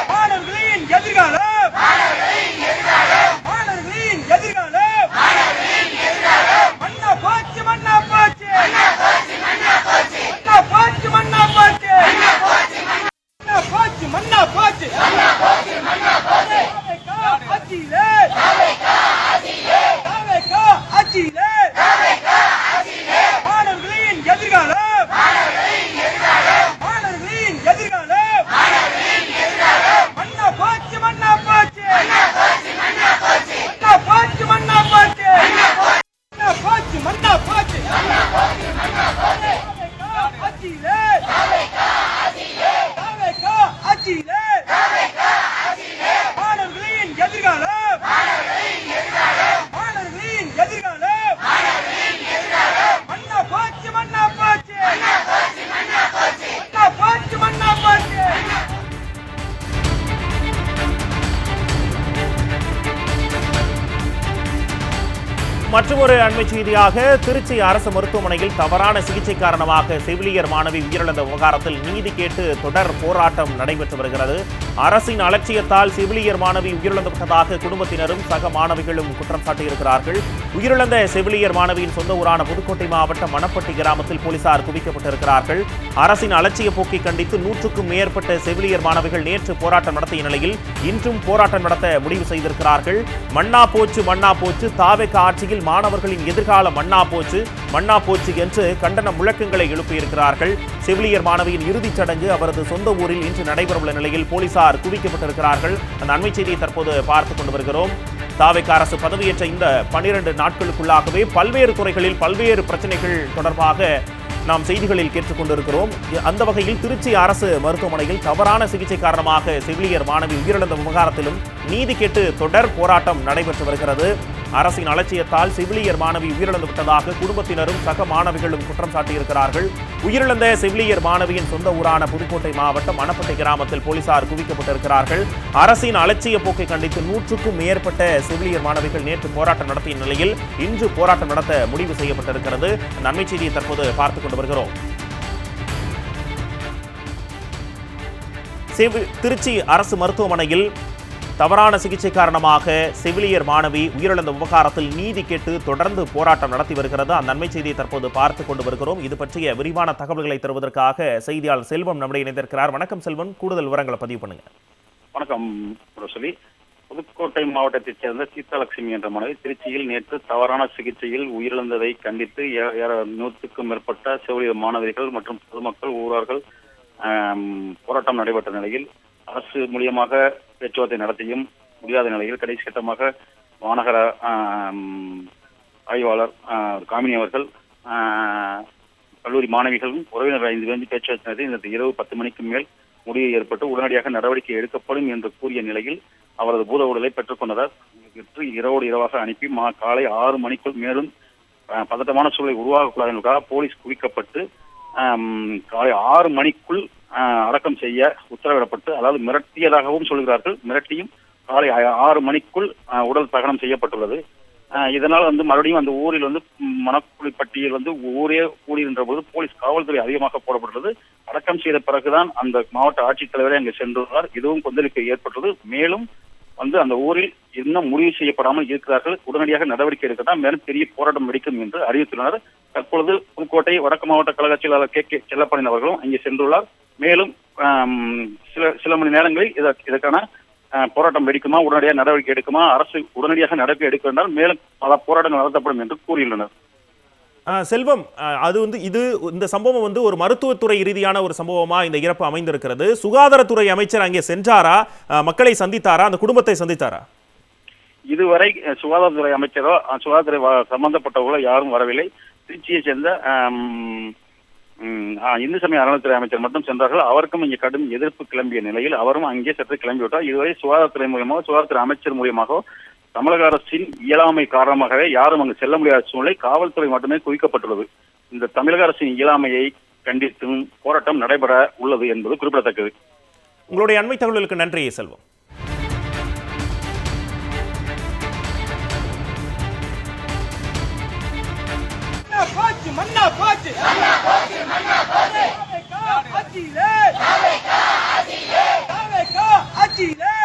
மாணவர்களின் எதிர்காலம் மண்ணா போச்சு மண்ணா போச்சு மண்ணா போச்சு மண்ணா போச்சு மண்ணா போச்சு மாணவர்களின் எதிர்காலம் மண்ணா போச்சு மண்ணா போச்சு மண்ணா போச்சு மண்ணா போச்சு மாணவர்களின் எதிர்காலம் மண்ணா போச்சு மண்ணா போச்சு மண்ணா போச்சு மற்றொரு அண்மை செய்தியாக திருச்சி அரசு மருத்துவமனையில் தவறான சிகிச்சை காரணமாக செவிலியர் மாணவி உயிரிழந்த விவகாரத்தில் நீதி கேட்டு தொடர் போராட்டம் நடைபெற்று வருகிறது. அரசின் அலட்சியத்தால் செவிலியர் மாணவி உயிரிழந்துவிட்டதாக குடும்பத்தினரும் சக மாணவிகளும் குற்றம் சாட்டியிருக்கிறார்கள். உயிரிழந்த செவிலியர் மாணவியின் சொந்த ஊரான புதுக்கோட்டை மாவட்டம் மணப்பட்டி கிராமத்தில் போலீசார் குவிக்கப்பட்டிருக்கிறார்கள். அரசின் அலட்சிய போக்கை கண்டித்து 100க்கும் மேற்பட்ட செவிலியர் மாணவிகள் நேற்று போராட்டம் நடத்திய நிலையில் இன்றும் போராட்டம் நடத்த முடிவு செய்திருக்கிறார்கள். மண்ணா போச்சு தாவேக ஆட்சியில் மாணவர்களின் எதிர்காலம் மண்ணா போச்சு என்று கண்டன முழக்கங்களை எழுப்பியிருக்கிறார்கள். செவிலியர் மாணவியின் இறுதிச் சடங்கு அவரது சொந்த ஊரில் இன்று நடைபெறவுள்ள நிலையில் போலீசார் குவிக்கப்பட்டிருக்கிறார்கள். அந்த அண்மை செய்தியை தற்போது பார்த்துக் கொண்டு வருகிறோம். தாவேக அரசு பதவியேற்ற இந்த 12 நாட்களுக்குள்ளாகவே பல்வேறு துறைகளில் பல்வேறு பிரச்சனைகள் தொடர்பாக நாம் செய்திகளில் கேட்டுக்கொண்டிருக்கிறோம். அந்த வகையில் திருச்சி அரசு மருத்துவமனையில் தவறான சிகிச்சை காரணமாக செவிலியர் மாணவி உயிரிழந்த விவகாரத்திலும் நீதி கேட்டு தொடர் போராட்டம் நடைபெற்று வருகிறது. அரசின் அலட்சியத்தால் செவிலியர் மாணவி உயிரிழந்து விட்டதாக குடும்பத்தினரும் சக மாணவிகளும் குற்றம் சாட்டியிருக்கிறார்கள். உயிரிழந்த செவிலியர் மாணவியின் சொந்த ஊரான புதுக்கோட்டை மாவட்டம் மணப்பட்டி கிராமத்தில் போலீசார் குவிக்கப்பட்டிருக்கிறார்கள். அரசின் அலட்சிய போக்கை கண்டித்து 100க்கும் மேற்பட்ட செவிலியர் மாணவிகள் நேற்று போராட்டம் நடத்திய நிலையில் இன்று போராட்டம் நடத்த முடிவு செய்யப்பட்டிருக்கிறது. நன்மை செய்தியை தற்போது பார்த்துக் கொண்டு வருகிறோம். திருச்சி அரசு மருத்துவமனையில் தவறான சிகிச்சை காரணமாக செவிலியர் மாணவி உயிரிழந்த விவகாரத்தில் நீதி கேட்டு தொடர்ந்து போராட்டம் நடத்தி வருகிறது. அந்த நன்மை செய்தியை தற்போது பார்த்துக் கொண்டு வருகிறோம். இது பற்றிய விரிவான தகவல்களை தருவதற்காக செய்தியாளர் செல்வம் நம்முடைய இணைந்திருக்கிறார். வணக்கம் செல்வம், கூடுதல் விவரங்களை பதிவு பண்ணுங்க. வணக்கம் ரோசலி. புதுக்கோட்டை மாவட்டத்தைச் சேர்ந்த சீதாலட்சுமி என்ற மாணவி திருச்சியில் நேற்று தவறான சிகிச்சையில் உயிரிழந்ததை கண்டித்து 100க்கும் மேற்பட்ட செவிலியர் மாணவிகள் மற்றும் பொதுமக்கள் ஊரார்கள் போராட்டம் நடைபெற்ற நிலையில் அரசு மூலியமாக பேச்சுவார்த்தை நடத்தியும் முடியாத நிலையில் கடைசி கட்டமாக மாநகர ஆய்வாளர் காமினி அவர்கள் கல்லூரி மாணவிகளும் உறவினர்கள் 5 பேர் பேச்சுவார்த்தை நடத்தி இந்த இரவு 10 மணிக்கு மேல் முடிவு ஏற்பட்டு உடனடியாக நடவடிக்கை எடுக்கப்படும் என்று கூறிய நிலையில் அவரது பூத உடலை பெற்றுக்கொண்டதால் இரவோடு இரவாக அனுப்பி காலை 6 மணிக்குள் மேலும் பதட்டமான சூழலை உருவாகக்கூடாது என்பதற்காக போலீஸ் குவிக்கப்பட்டு காலை 6 மணிக்குள் அடக்கம் செய்ய உத்தரவிடப்பட்டு, அதாவது மிரட்டியதாகவும் சொல்கிறார்கள், மிரட்டியும் காலை 6 மணிக்குள் உடல் தகனம் செய்யப்பட்டுள்ளது. இதனால் மறுபடியும் அந்த ஊரில் மணக்குழிப்பட்டியில் ஊரே கூடியிருந்த போது போலீஸ் காவல்துறை அதிகமாக போடப்பட்டுள்ளது. அடக்கம் செய்த பிறகுதான் அந்த மாவட்ட ஆட்சித்தலைவரே அங்கு சென்றுள்ளார். இதுவும் கொந்தளிப்பு ஏற்பட்டது. மேலும் அந்த ஊரில் இன்னும் முடிவு செய்யப்படாமல் இருக்கிறார்கள். உடனடியாக நடவடிக்கை எடுக்கத்தான் மேலும் பெரிய போராட்டம் வெடிக்கும் என்று அறிவித்துள்ளனர். தற்பொழுது புதுக்கோட்டை வடக்கு மாவட்ட கழக செயலாளர் கே செல்லப்பனின் அவர்களும் அங்கே சென்றுள்ளார். மேலும் சில மணி நேரங்களில் இதற்கான போராட்டம் வெடிக்குமா, உடனடியாக நடவடிக்கை எடுக்குமா, அரசு உடனடியாக நடவடிக்கை எடுக்க வேண்டாம், மேலும் பல போராட்டங்கள் நடத்தப்படும் என்று கூறியுள்ளனர். செல்வம், அது இந்த சம்பவம் ஒரு மருத்துவத்துறை ரீதியான ஒரு சம்பவமா இந்த இறப்பு அமைந்திருக்கிறது. சுகாதாரத்துறை அமைச்சர் அங்கே சென்றாரா, மக்களை சந்தித்தாரா, அந்த குடும்பத்தை சந்தித்தாரா? இதுவரை சுகாதாரத்துறை அமைச்சரோ சுகாதாரத்துறை சம்பந்தப்பட்டவர்களோ யாரும் வரவில்லை. திருச்சியை சேர்ந்த இந்து சமய அறநிலையத்துறை அமைச்சர் மட்டும் சென்றார்கள். அவருக்கும் இங்கே கடும் எதிர்ப்பு கிளம்பிய நிலையில் அவரும் அங்கே சற்று கிளம்பிவிட்டார். இதுவரை சுகாதாரத்துறை மூலியமாக, சுகாதாரத்துறை அமைச்சர் மூலியமாக தமிழக அரசின் இயலாமை காரணமாகவே யாரும் அங்கு செல்ல முடியாத சூழ்நிலை காவல்துறை மட்டுமே குவிக்கப்பட்டுள்ளது. இந்த தமிழக அரசின் இயலாமையை கண்டித்தும் போராட்டம் நடைபெற உள்ளது என்பது குறிப்பிடத்தக்கது. உங்களுடைய அண்மை தகவலுக்கு நன்றி செல்வம். மன்னா போச்சு ஆட்சியிலே ஆட்சியிலே